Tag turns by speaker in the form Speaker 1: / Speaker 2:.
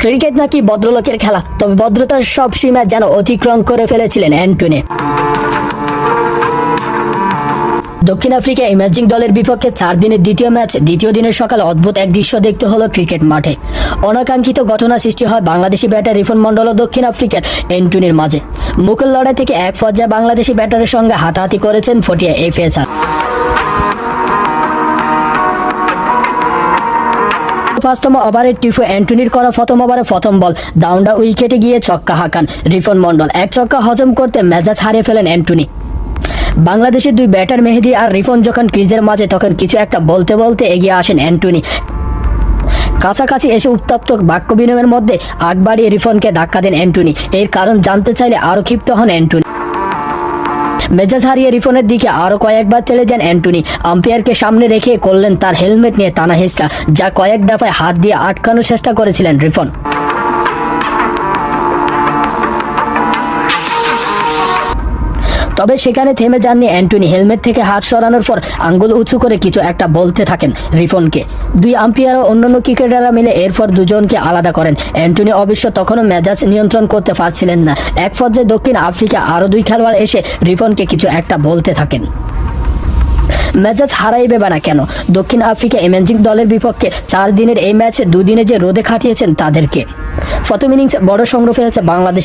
Speaker 1: Cricket নাকি ভদ্রলোকের খেলা, তবে ভদ্রতার সব সীমা যেন অতিক্রম করে ফেলেছিলেন অ্যান্টনি। দক্ষিণ আফ্রিকা ইমাজিং দলের বিপক্ষে 4 দিনের দ্বিতীয় ম্যাচ দ্বিতীয় দিনের সকালে অদ্ভুত এক দৃশ্য দেখতে হলো ক্রিকেট মাঠে। অনাকাঙ্ক্ষিত ঘটনা সৃষ্টি হয় বাংলাদেশি ব্যাটার রিফন মন্ডল ও দক্ষিণ আফ্রিকার অ্যান্টনির মাঝে। মুখের লড়াই থেকে এক পর্যায়ে বাংলাদেশি ব্যাটারের সঙ্গে হাতাহাতি করেছেন ফটিয়া এই পেসার। পাঁচতম ওভারের টিফো অ্যান্টনির করা প্রথম ওভারে প্রথম বল ডাউনডা উইকেটে গিয়ে ছক্কা হাঁকান রিফন মন্ডল। এক ছক্কা হজম করতে মেজাজ হারিয়ে ফেলেন অ্যান্টনি। বাংলাদেশের দুই ব্যাটার মেহেদী আর রিফন যখন ক্রিজের মাঝে তখন কিছু একটা বলতে বলতে এগিয়ে আসেন অ্যান্টনি। কাছাকাছি এসে উত্তপ্ত বাক্য বিনিময়ের মধ্যে আগ বাড়িয়ে রিফনকে ধাক্কা দেন অ্যান্টনি। এর কারণ জানতে চাইলে আরও ক্ষিপ্ত হন অ্যান্টনি। মেজাজ হারিয়ে রিফনের দিকে আরও কয়েকবার তেড়ে যান অ্যান্টনি। আম্পায়ারকে সামনে রেখে করলেন তার হেলমেট নিয়ে টানা হেঁচড়া, যা কয়েক দফায় হাত দিয়ে আটকানোর চেষ্টা করেছিলেন রিফন। তবে সেখানে থেমে যাননি অ্যান্টনি। হেলমেট থেকে হাত সরানোর পর আঙ্গুল উঁচু করে কিছু একটা বলতে থাকেন রিফনকে। দুই আম্পায়ার ও অন্যান্য ক্রিকেটাররা মিলে এরপর দুজনকে আলাদা করেন। অ্যান্টনি অবশ্য তখনও মেজাজ নিয়ন্ত্রণ করতে পারছিলেন না। এক পর্যায়ে দক্ষিণ আফ্রিকা আরও দুই খেলোয়াড় এসে রিফনকে কিছু একটা বলতে থাকেন। মেজাজ হারাইবে বা না কেন? দক্ষিণ আফ্রিকা ইমেজিং দলের বিপক্ষে 4 দিনের এই ম্যাচে 2 দিনে যে রোদে খাটিয়েছেন তাদেরকে। প্রথম ইনিংসে বড় সংগ্রহ ফেলেছে বাংলাদেশ।